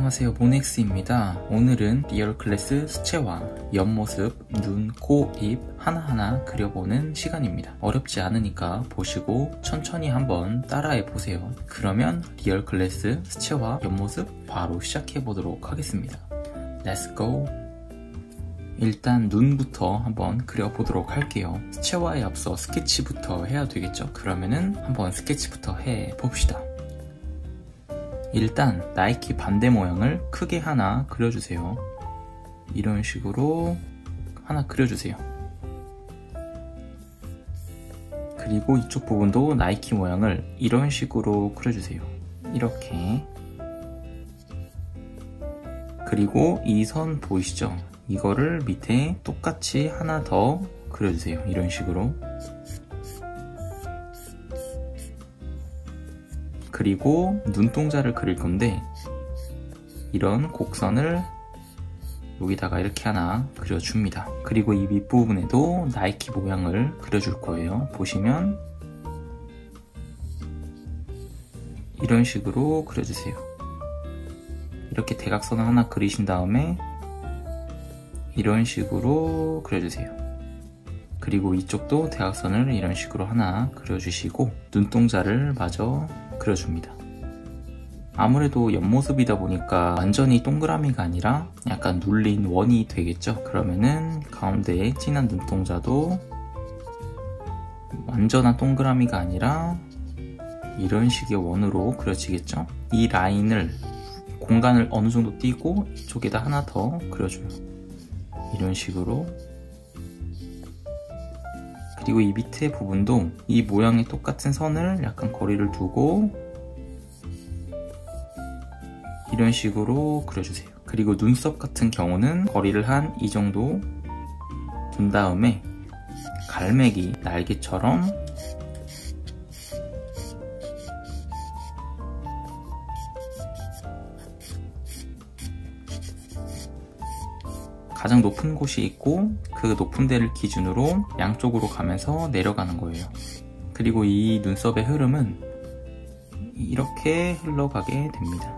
안녕하세요, 모넥스입니다. 오늘은 리얼 클래스 수채화, 옆모습, 눈, 코, 입 하나하나 그려보는 시간입니다. 어렵지 않으니까 보시고 천천히 한번 따라해보세요. 그러면 리얼 클래스 수채화, 옆모습 바로 시작해보도록 하겠습니다. Let's go! 일단 눈부터 한번 그려보도록 할게요. 수채화에 앞서 스케치부터 해야 되겠죠? 그러면은 한번 스케치부터 해봅시다. 일단 나이키 반대 모양을 크게 하나 그려주세요. 이런 식으로 하나 그려주세요. 그리고 이쪽 부분도 나이키 모양을 이런 식으로 그려주세요. 이렇게. 그리고 이 선 보이시죠? 이거를 밑에 똑같이 하나 더 그려주세요. 이런 식으로. 그리고 눈동자를 그릴 건데 이런 곡선을 여기다가 이렇게 하나 그려줍니다. 그리고 이 밑부분에도 나이키 모양을 그려줄 거예요. 보시면 이런 식으로 그려주세요. 이렇게 대각선을 하나 그리신 다음에 이런 식으로 그려주세요. 그리고 이쪽도 대각선을 이런 식으로 하나 그려주시고 눈동자를 마저 그려줍니다. 아무래도 옆모습이다 보니까 완전히 동그라미가 아니라 약간 눌린 원이 되겠죠? 그러면은 가운데에 진한 눈동자도 완전한 동그라미가 아니라 이런 식의 원으로 그려지겠죠? 이 라인을 공간을 어느 정도 띄고 이쪽에다 하나 더 그려줘요. 이런 식으로. 그리고 이 밑에 부분도 이 모양의 똑같은 선을 약간 거리를 두고 이런 식으로 그려주세요. 그리고 눈썹 같은 경우는 거리를 한 이 정도 둔 다음에 갈매기 날개처럼 가장 높은 곳이 있고 그 높은 데를 기준으로 양쪽으로 가면서 내려가는 거예요. 그리고 이 눈썹의 흐름은 이렇게 흘러가게 됩니다.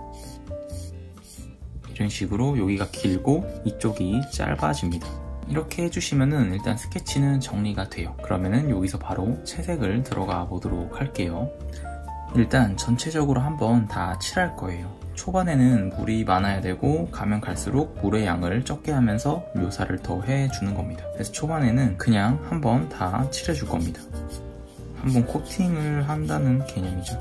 이런 식으로 여기가 길고 이쪽이 짧아집니다. 이렇게 해주시면은 일단 스케치는 정리가 돼요. 그러면은 여기서 바로 채색을 들어가 보도록 할게요. 일단 전체적으로 한번 다 칠할 거예요. 초반에는 물이 많아야 되고 가면 갈수록 물의 양을 적게 하면서 묘사를 더 해주는 겁니다. 그래서 초반에는 그냥 한번 다 칠해줄 겁니다. 한번 코팅을 한다는 개념이죠.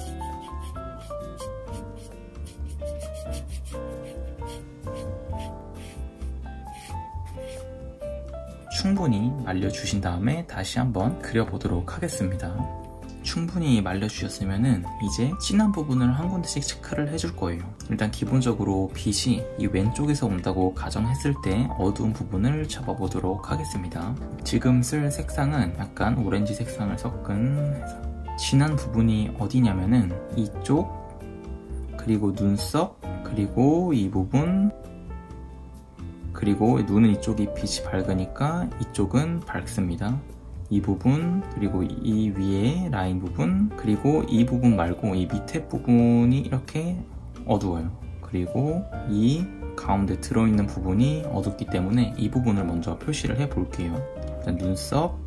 충분히 말려주신 다음에 다시 한번 그려보도록 하겠습니다. 충분히 말려주셨으면 이제 진한 부분을 한 군데씩 체크를 해줄 거예요. 일단 기본적으로 빛이 이 왼쪽에서 온다고 가정했을 때 어두운 부분을 잡아보도록 하겠습니다. 지금 쓸 색상은 약간 오렌지 색상을 섞은 진한 부분이 어디냐면은 이쪽, 그리고 눈썹, 그리고 이 부분, 그리고 눈은 이쪽이 빛이 밝으니까 이쪽은 밝습니다. 이 부분, 그리고 이 위에 라인 부분, 그리고 이 부분 말고 이 밑에 부분이 이렇게 어두워요. 그리고 이 가운데 들어있는 부분이 어둡기 때문에 이 부분을 먼저 표시를 해 볼게요. 일단 눈썹,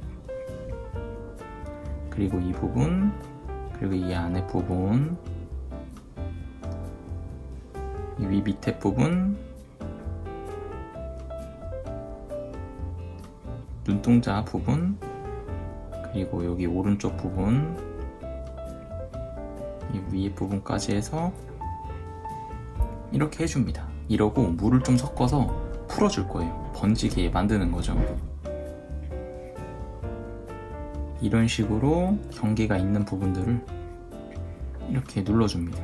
그리고 이 부분, 그리고 이 안에 부분, 이 위 밑에 부분, 눈동자 부분, 그리고 여기 오른쪽 부분, 이 위에 부분까지 해서 이렇게 해줍니다. 이러고 물을 좀 섞어서 풀어줄 거예요. 번지게 만드는 거죠. 이런 식으로 경계가 있는 부분들을 이렇게 눌러줍니다.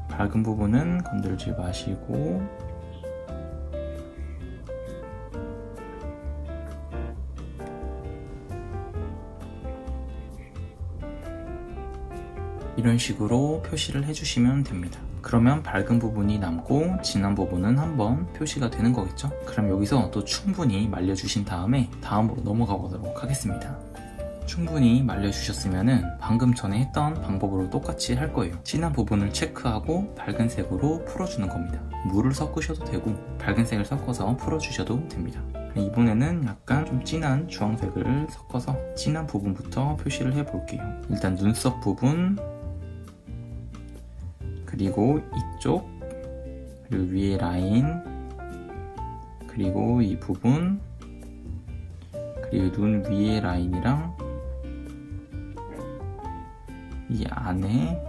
밝은 부분은 건들지 마시고 이런 식으로 표시를 해주시면 됩니다. 그러면 밝은 부분이 남고 진한 부분은 한번 표시가 되는 거겠죠? 그럼 여기서 또 충분히 말려주신 다음에 다음으로 넘어가 보도록 하겠습니다. 충분히 말려주셨으면 방금 전에 했던 방법으로 똑같이 할 거예요. 진한 부분을 체크하고 밝은 색으로 풀어주는 겁니다. 물을 섞으셔도 되고 밝은 색을 섞어서 풀어주셔도 됩니다. 이번에는 약간 좀 진한 주황색을 섞어서 진한 부분부터 표시를 해볼게요. 일단 눈썹 부분, 그리고 이쪽, 그리고 위에 라인, 그리고 이 부분, 그리고 눈 위에 라인이랑 이 안에,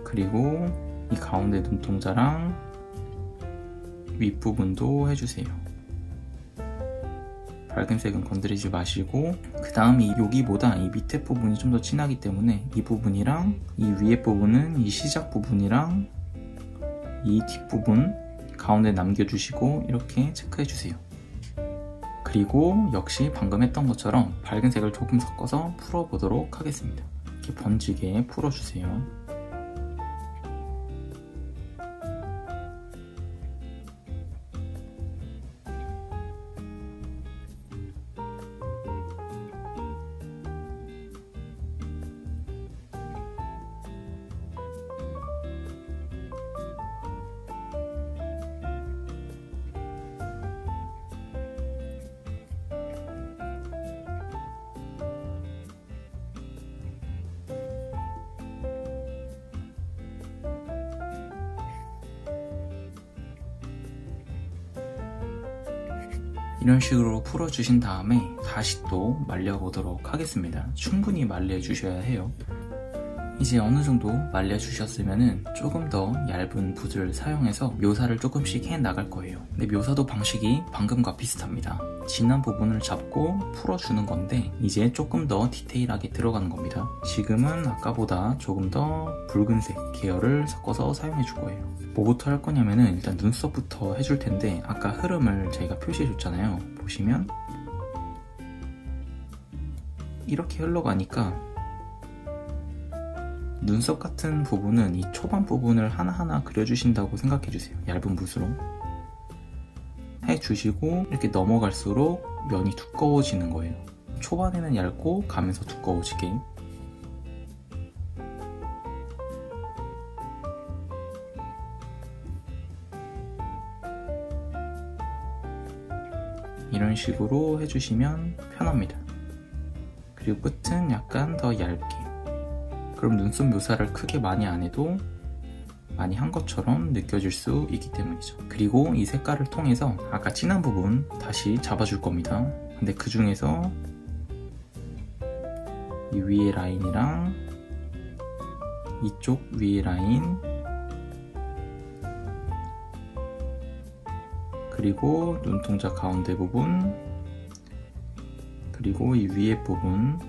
그리고 이 가운데 눈동자랑 윗부분도 해주세요. 밝은 색은 건드리지 마시고, 그 다음에 여기보다 이 밑에 부분이 좀 더 진하기 때문에 이 부분이랑 이 위에 부분은 이 시작 부분이랑 이 뒷부분 가운데 남겨주시고 이렇게 체크해주세요. 그리고 역시 방금 했던 것처럼 밝은 색을 조금 섞어서 풀어보도록 하겠습니다. 이렇게 번지게 풀어주세요. 이런 식으로 풀어주신 다음에 다시 또 말려보도록 하겠습니다. 충분히 말려주셔야 해요. 이제 어느 정도 말려주셨으면 조금 더 얇은 붓을 사용해서 묘사를 조금씩 해 나갈 거예요. 근데 묘사도 방식이 방금과 비슷합니다. 진한 부분을 잡고 풀어주는 건데 이제 조금 더 디테일하게 들어가는 겁니다. 지금은 아까보다 조금 더 붉은색 계열을 섞어서 사용해 줄 거예요. 뭐부터 할 거냐면은 일단 눈썹부터 해줄 텐데 아까 흐름을 저희가 표시해 줬잖아요. 보시면 이렇게 흘러가니까 눈썹 같은 부분은 이 초반 부분을 하나하나 그려주신다고 생각해주세요. 얇은 붓으로 해주시고 이렇게 넘어갈수록 면이 두꺼워지는 거예요. 초반에는 얇고 가면서 두꺼워지게. 이런 식으로 해주시면 편합니다. 그리고 끝은 약간 더 얇게. 그럼 눈썹 묘사를 크게 많이 안 해도 많이 한 것처럼 느껴질 수 있기 때문이죠. 그리고 이 색깔을 통해서 아까 진한 부분 다시 잡아줄 겁니다. 근데 그 중에서 이 위에 라인이랑 이쪽 위에 라인, 그리고 눈동자 가운데 부분, 그리고 이 위에 부분,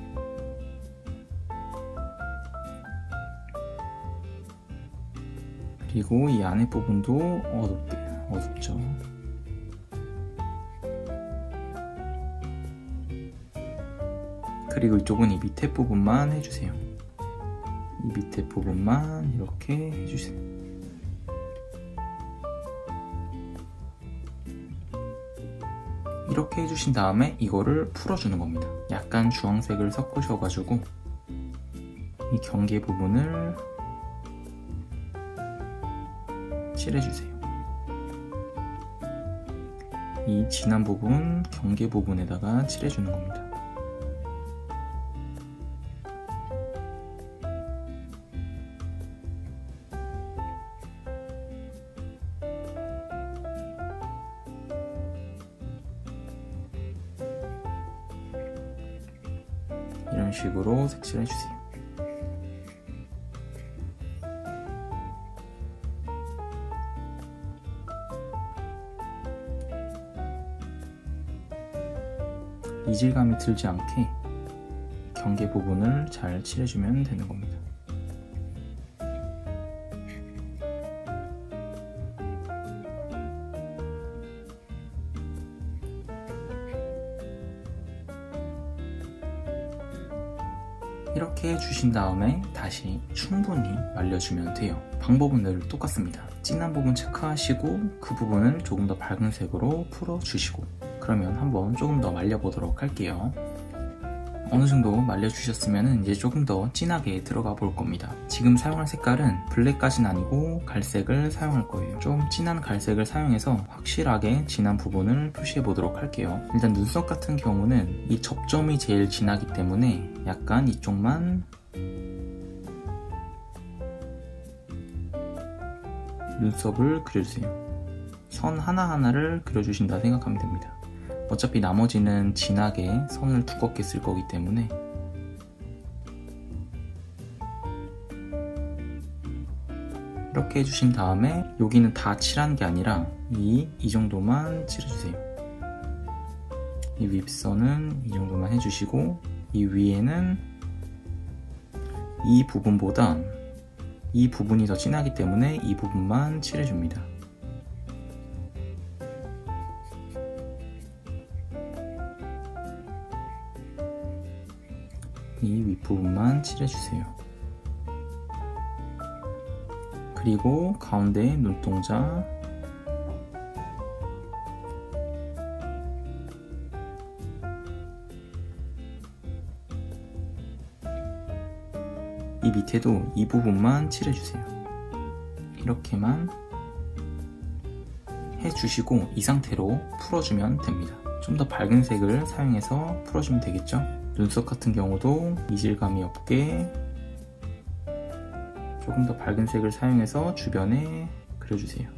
그리고 이 안에 부분도 어둡죠. 그리고 이쪽은 이 밑에 부분만 해주세요. 이 밑에 부분만 이렇게 해주세요. 이렇게 해주신 다음에 이거를 풀어주는 겁니다. 약간 주황색을 섞으셔가지고 이 경계 부분을 칠해주세요. 이 진한 부분, 경계 부분에다가 칠해주는 겁니다. 이런 식으로 색칠해주세요. 이질감이 들지 않게 경계 부분을 잘 칠해주면 되는 겁니다. 이렇게 해주신 다음에 다시 충분히 말려주면 돼요. 방법은 늘 똑같습니다. 진한 부분 체크하시고 그 부분을 조금 더 밝은 색으로 풀어주시고, 그러면 한번 조금 더 말려보도록 할게요. 어느 정도 말려주셨으면 이제 조금 더 진하게 들어가 볼 겁니다. 지금 사용할 색깔은 블랙까지는 아니고 갈색을 사용할 거예요. 좀 진한 갈색을 사용해서 확실하게 진한 부분을 표시해 보도록 할게요. 일단 눈썹 같은 경우는 이 접점이 제일 진하기 때문에 약간 이쪽만 눈썹을 그려주세요. 선 하나하나를 그려주신다 생각하면 됩니다. 어차피 나머지는 진하게 선을 두껍게 쓸 거기 때문에 이렇게 해주신 다음에 여기는 다 칠한 게 아니라 이 정도만 칠해주세요. 이 윗선은 이 정도만 해주시고 이 위에는 이 부분보다 이 부분이 더 진하기 때문에 이 부분만 칠해줍니다. 이 윗부분만 칠해주세요. 그리고 가운데 눈동자, 이 밑에도 이 부분만 칠해주세요. 이렇게만 해주시고 이 상태로 풀어주면 됩니다. 좀 더 밝은 색을 사용해서 풀어주면 되겠죠? 눈썹 같은 경우도 이질감이 없게 조금 더 밝은 색을 사용해서 주변에 그려주세요.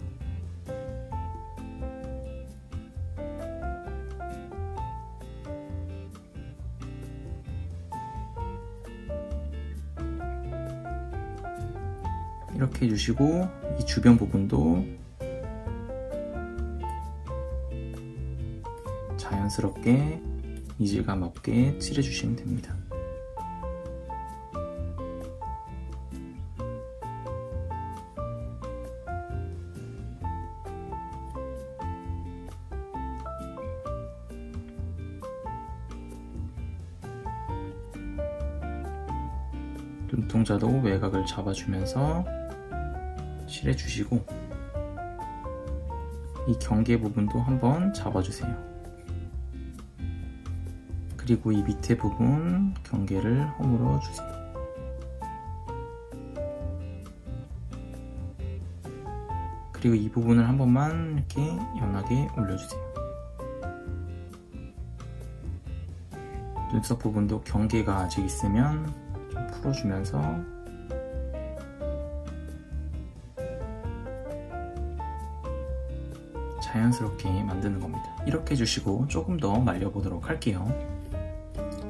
이렇게 해주시고 이 주변 부분도 자연스럽게 이질감 없게 칠해주시면 됩니다. 눈동자도 외곽을 잡아주면서 칠해주시고 이 경계 부분도 한번 잡아주세요. 그리고 이 밑에 부분 경계를 허물어 주세요. 그리고 이 부분을 한 번만 이렇게 연하게 올려주세요. 눈썹 부분도 경계가 아직 있으면 좀 풀어주면서 자연스럽게 만드는 겁니다. 이렇게 해주시고 조금 더 말려보도록 할게요.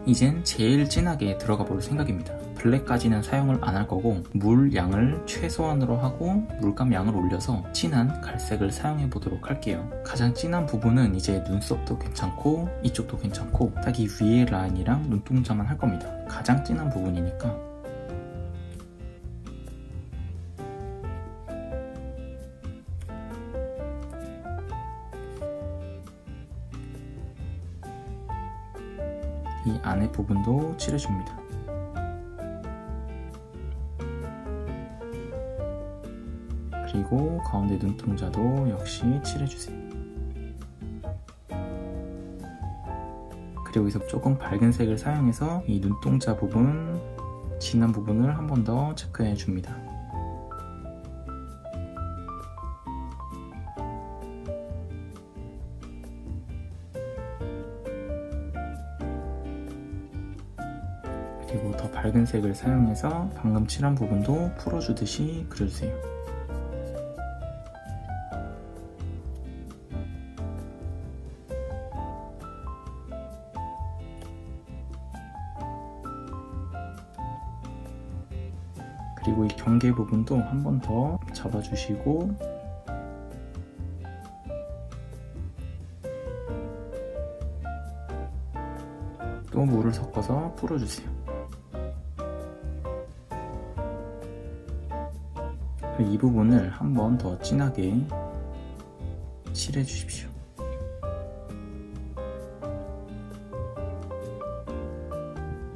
이젠 제일 진하게 들어가 볼 생각입니다. 블랙까지는 사용을 안 할 거고 물 양을 최소한으로 하고 물감 양을 올려서 진한 갈색을 사용해 보도록 할게요. 가장 진한 부분은 이제 눈썹도 괜찮고 이쪽도 괜찮고 딱 이 위에 라인이랑 눈동자만 할 겁니다. 가장 진한 부분이니까 이 안에 부분도 칠해줍니다. 그리고 가운데 눈동자도 역시 칠해주세요. 그리고 여기서 조금 밝은 색을 사용해서 이 눈동자 부분, 진한 부분을 한 번 더 체크해줍니다. 그리고 더 밝은 색을 사용해서 방금 칠한 부분도 풀어주듯이 그려주세요. 그리고 이 경계 부분도 한 번 더 잡아주시고 또 물을 섞어서 풀어주세요. 이 부분을 한 번 더 진하게 칠해 주십시오.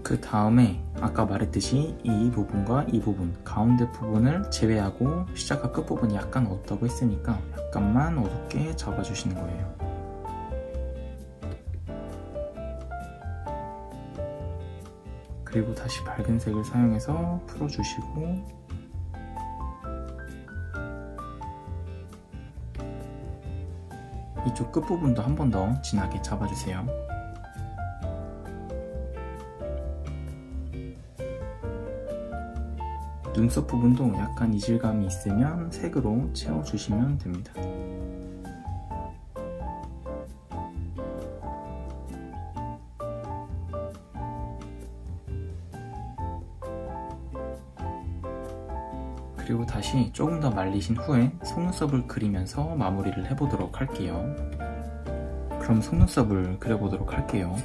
그 다음에 아까 말했듯이 이 부분과 이 부분, 가운데 부분을 제외하고 시작과 끝부분이 약간 어둡다고 했으니까 약간만 어둡게 잡아주시는 거예요. 그리고 다시 밝은 색을 사용해서 풀어주시고, 이쪽 끝부분도 한 번 더 진하게 잡아주세요. 눈썹 부분도 약간 이질감이 있으면 색으로 채워주시면 됩니다. 그리고 다시 조금 더 말리신 후에 속눈썹을 그리면서 마무리를 해보도록 할게요. 그럼 속눈썹을 그려보도록 할게요.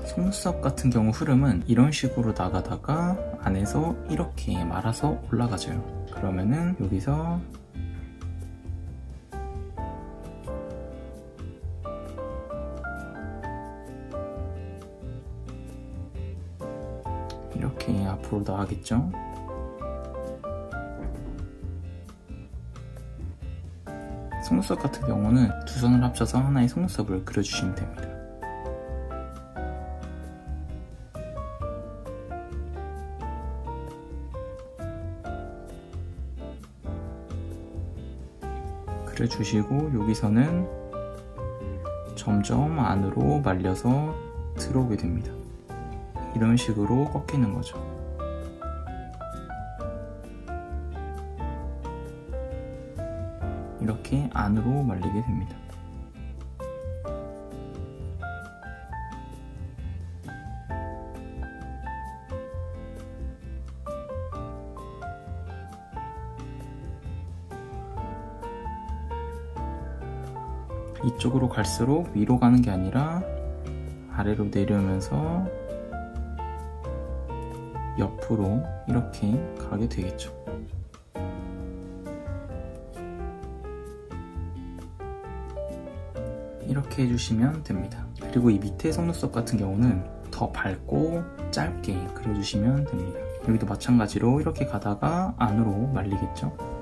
속눈썹 같은 경우 흐름은 이런 식으로 나가다가 안에서 이렇게 말아서 올라가져요. 그러면은 여기서 이렇게 앞으로 나가겠죠? 속눈썹 같은 경우는 두 손을 합쳐서 하나의 속눈썹을 그려주시면 됩니다. 그려주시고 여기서는 점점 안으로 말려서 들어오게 됩니다. 이런 식으로 꺾이는 거죠. 이렇게 안으로 말리게 됩니다. 이쪽으로 갈수록 위로 가는 게 아니라 아래로 내려오면서 옆으로 이렇게 가게 되겠죠. 이렇게 해주시면 됩니다. 그리고 이 밑에 속눈썹 같은 경우는 더 밝고 짧게 그려주시면 됩니다. 여기도 마찬가지로 이렇게 가다가 안으로 말리겠죠.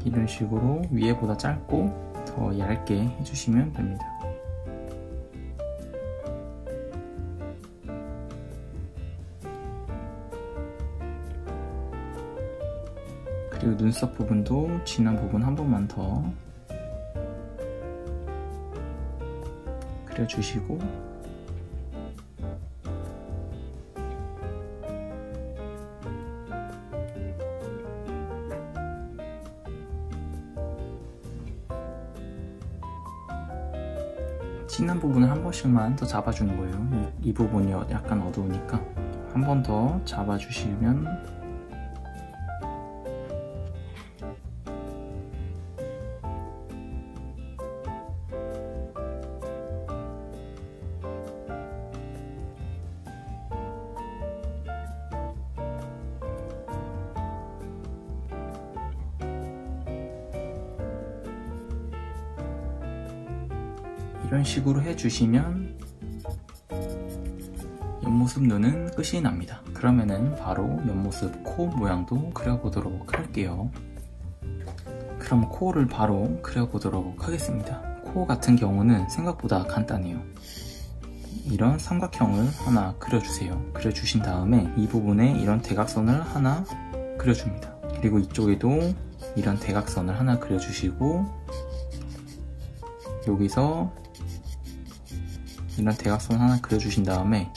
이런 식으로 위에보다 짧고 더 얇게 해주시면 됩니다. 그리고 눈썹 부분도 진한 부분 한 번만 더 그려주시고, 진한 부분을 한 번씩만 더 잡아주는 거예요. 이 부분이 약간 어두우니까 한 번 더 잡아주시면 이런 식으로 해주시면 옆모습 눈은 끝이 납니다. 그러면은 바로 옆모습 코 모양도 그려보도록 할게요. 그럼 코를 바로 그려보도록 하겠습니다. 코 같은 경우는 생각보다 간단해요. 이런 삼각형을 하나 그려주세요. 그려주신 다음에 이 부분에 이런 대각선을 하나 그려줍니다. 그리고 이쪽에도 이런 대각선을 하나 그려주시고, 여기서 이런 대각선 하나 그려주신 다음에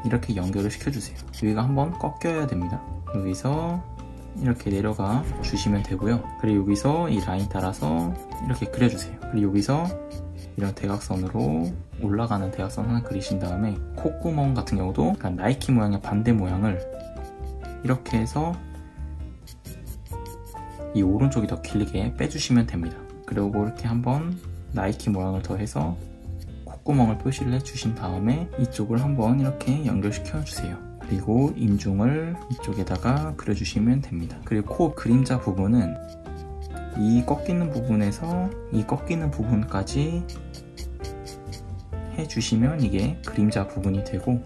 이렇게 연결을 시켜주세요. 여기가 한번 꺾여야 됩니다. 여기서 이렇게 내려가 주시면 되고요. 그리고 여기서 이 라인 따라서 이렇게 그려주세요. 그리고 여기서 이런 대각선으로 올라가는 대각선 하나 그리신 다음에 콧구멍 같은 경우도 약간 나이키 모양의 반대 모양을 이렇게 해서 이 오른쪽이 더 길게 빼주시면 됩니다. 그리고 이렇게 한번 나이키 모양을 더해서 콧구멍을 표시를 해주신 다음에 이쪽을 한번 이렇게 연결시켜 주세요. 그리고 인중을 이쪽에다가 그려주시면 됩니다. 그리고 코 그림자 부분은 이 꺾이는 부분에서 이 꺾이는 부분까지 해주시면 이게 그림자 부분이 되고,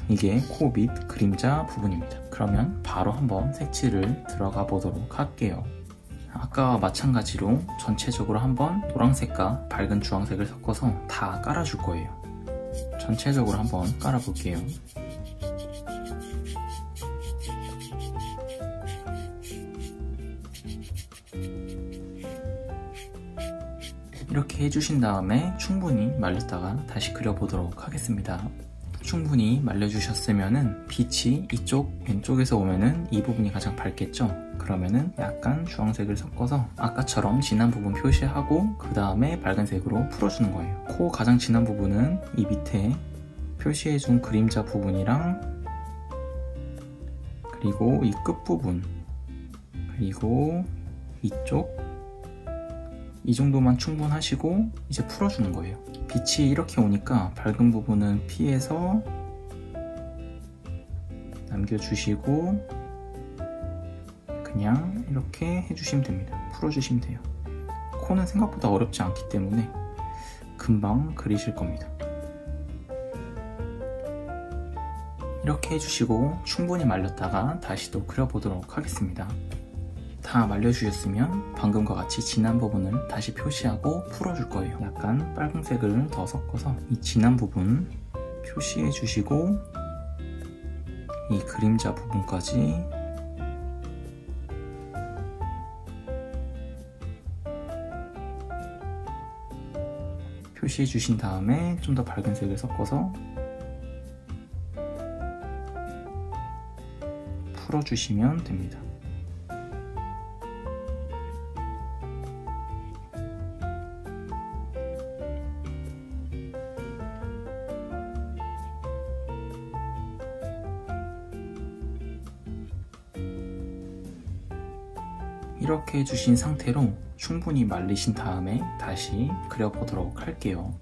이게 코 밑 그림자 부분입니다. 그러면 바로 한번 색칠을 들어가 보도록 할게요. 아까와 마찬가지로 전체적으로 한번 노란색과 밝은 주황색을 섞어서 다 깔아줄 거예요. 전체적으로 한번 깔아볼게요. 이렇게 해주신 다음에 충분히 말렸다가 다시 그려보도록 하겠습니다. 충분히 말려주셨으면은 빛이 이쪽 왼쪽에서 오면은 이 부분이 가장 밝겠죠? 그러면은 약간 주황색을 섞어서 아까처럼 진한 부분 표시하고 그 다음에 밝은 색으로 풀어주는 거예요. 코 가장 진한 부분은 이 밑에 표시해준 그림자 부분이랑, 그리고 이 끝부분, 그리고 이쪽, 이 정도만 충분하시고 이제 풀어주는 거예요. 빛이 이렇게 오니까 밝은 부분은 피해서 남겨주시고 그냥 이렇게 해주시면 됩니다. 풀어주시면 돼요. 코는 생각보다 어렵지 않기 때문에 금방 그리실 겁니다. 이렇게 해주시고 충분히 말렸다가 다시 또 그려보도록 하겠습니다. 다 말려주셨으면 방금과 같이 진한 부분을 다시 표시하고 풀어줄 거예요. 약간 빨간색을 더 섞어서 이 진한 부분 표시해 주시고 이 그림자 부분까지 표시해 주신 다음에 좀 더 밝은 색을 섞어서 풀어주시면 됩니다. 이렇게 해주신 상태로 충분히 말리신 다음에 다시 그려보도록 할게요.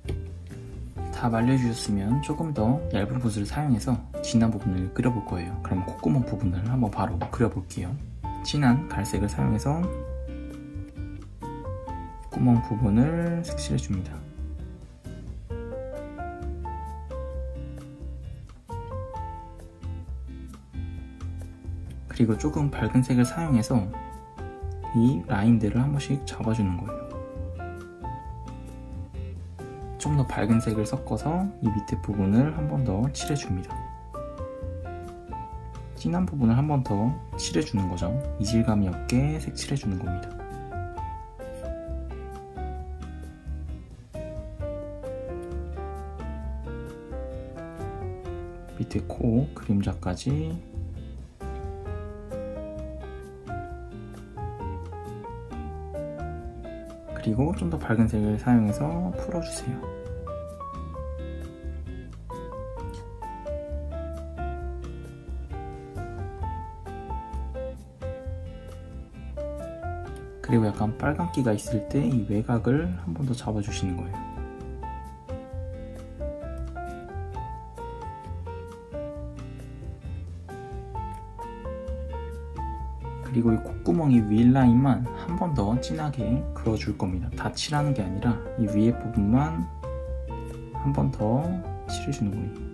다 말려주셨으면 조금 더 얇은 붓을 사용해서 진한 부분을 그려볼 거예요. 그럼 콧구멍 부분을 한번 바로 그려볼게요. 진한 갈색을 사용해서 구멍 부분을 색칠해줍니다. 그리고 조금 밝은 색을 사용해서 이 라인들을 한 번씩 잡아주는 거예요. 좀 더 밝은 색을 섞어서 이 밑에 부분을 한 번 더 칠해줍니다. 진한 부분을 한 번 더 칠해주는 거죠. 이질감이 없게 색칠해주는 겁니다. 밑에 코 그림자까지 그리고 좀 더 밝은 색을 사용해서 풀어주세요. 그리고 약간 빨간기가 있을 때 이 외곽을 한 번 더 잡아주시는 거예요. 그리고 이 콧구멍이 윗라인만 한 번 더 진하게 그어줄 겁니다. 다 칠하는 게 아니라 이 위에 부분만 한 번 더 칠해주는 거예요.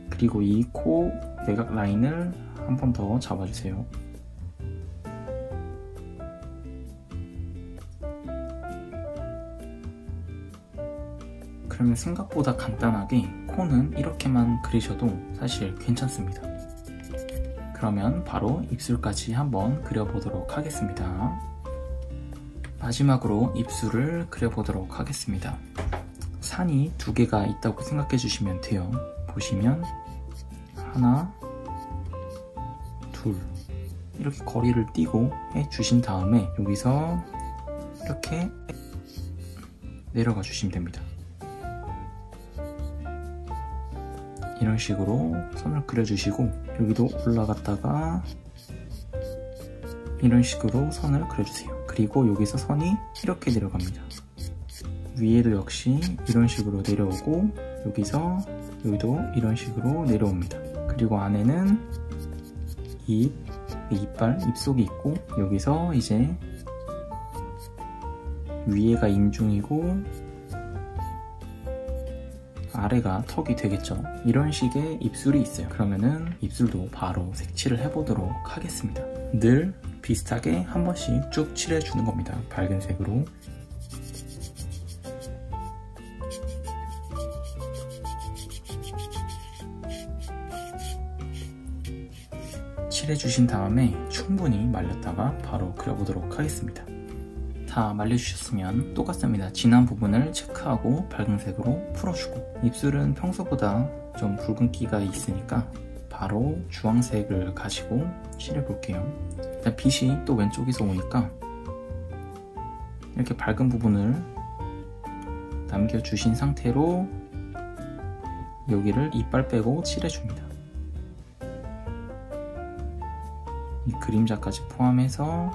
그리고 이 코 외곽 라인을 한 번 더 잡아주세요. 그러면 생각보다 간단하게 코는 이렇게만 그리셔도 사실 괜찮습니다. 그러면 바로 입술까지 한번 그려보도록 하겠습니다. 마지막으로 입술을 그려보도록 하겠습니다. 산이 두 개가 있다고 생각해 주시면 돼요. 보시면 하나, 둘 이렇게 거리를 띄고 해주신 다음에 여기서 이렇게 내려가 주시면 됩니다. 이런 식으로 선을 그려주시고 여기도 올라갔다가 이런 식으로 선을 그려주세요. 그리고 여기서 선이 이렇게 내려갑니다. 위에도 역시 이런 식으로 내려오고 여기도 이런 식으로 내려옵니다. 그리고 안에는 입, 이빨, 입속이 있고 여기서 이제 위에가 인중이고 아래가 턱이 되겠죠. 이런 식의 입술이 있어요. 그러면은 입술도 바로 색칠을 해보도록 하겠습니다. 늘 비슷하게 한 번씩 쭉 칠해주는 겁니다. 밝은 색으로. 칠해주신 다음에 충분히 말렸다가 바로 그려보도록 하겠습니다. 다 말려주셨으면 똑같습니다. 진한 부분을 체크하고 밝은 색으로 풀어주고, 입술은 평소보다 좀 붉은기가 있으니까 바로 주황색을 가지고 칠해볼게요. 일단 빛이 또 왼쪽에서 오니까 이렇게 밝은 부분을 남겨주신 상태로 여기를 이빨 빼고 칠해줍니다. 이 그림자까지 포함해서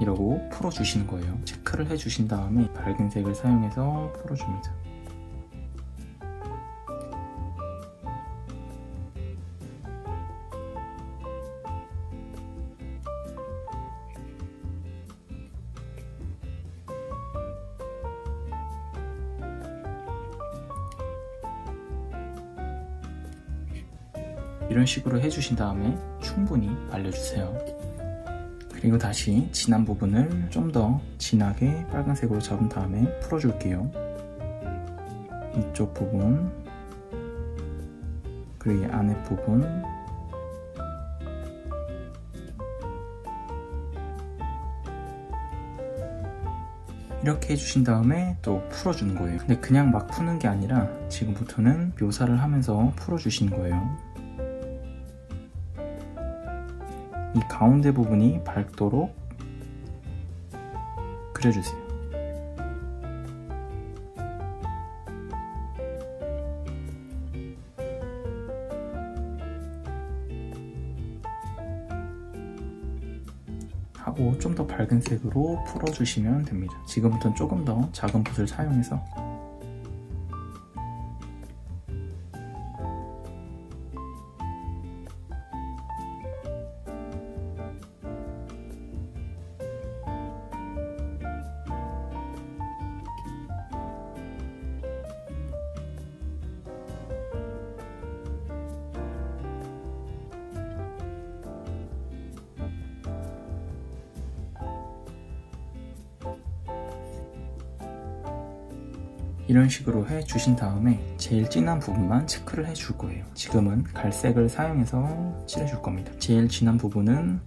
이러고 풀어주시는 거예요. 체크를 해주신 다음에 밝은 색을 사용해서 풀어줍니다. 이런 식으로 해주신 다음에 충분히 말려주세요. 그리고 다시 진한 부분을 좀 더 진하게 빨간색으로 잡은 다음에 풀어줄게요. 이쪽 부분, 그리고 이 안에 부분, 이렇게 해주신 다음에 또 풀어주는 거예요. 근데 그냥 막 푸는 게 아니라 지금부터는 묘사를 하면서 풀어주시는 거예요. 이 가운데 부분이 밝도록 그려주세요. 하고 좀 더 밝은 색으로 풀어주시면 됩니다. 지금부터는 조금 더 작은 붓을 사용해서 이런 식으로 해주신 다음에 제일 진한 부분만 체크를 해줄 거예요. 지금은 갈색을 사용해서 칠해줄 겁니다. 제일 진한 부분은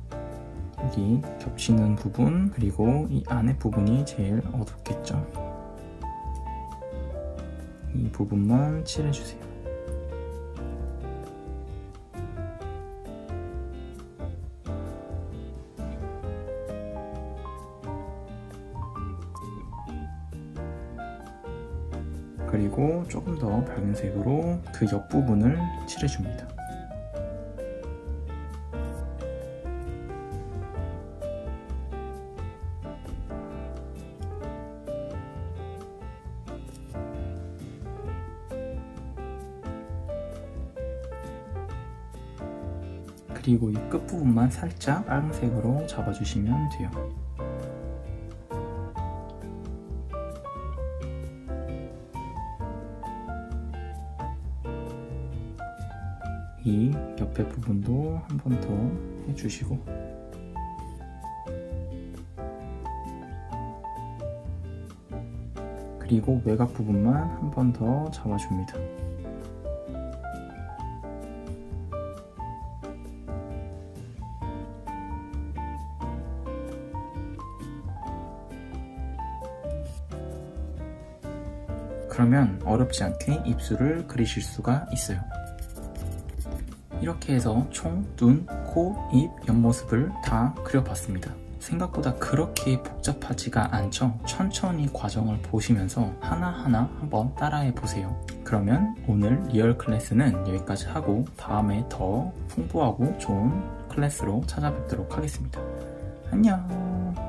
여기 겹치는 부분, 그리고 이 안에 부분이 제일 어둡겠죠. 이 부분만 칠해주세요. 그리고 조금 더 밝은 색으로 그 옆부분을 칠해줍니다. 그리고 이 끝부분만 살짝 빨간색으로 잡아주시면 돼요. 이 옆에 부분도 한 번 더 해주시고, 그리고 외곽 부분만 한 번 더 잡아줍니다. 그러면 어렵지 않게 입술을 그리실 수가 있어요. 이렇게 해서 총 눈, 코, 입, 옆모습을 다 그려봤습니다. 생각보다 그렇게 복잡하지가 않죠? 천천히 과정을 보시면서 하나하나 한번 따라해 보세요. 그러면 오늘 리얼 클래스는 여기까지 하고 다음에 더 풍부하고 좋은 클래스로 찾아뵙도록 하겠습니다. 안녕!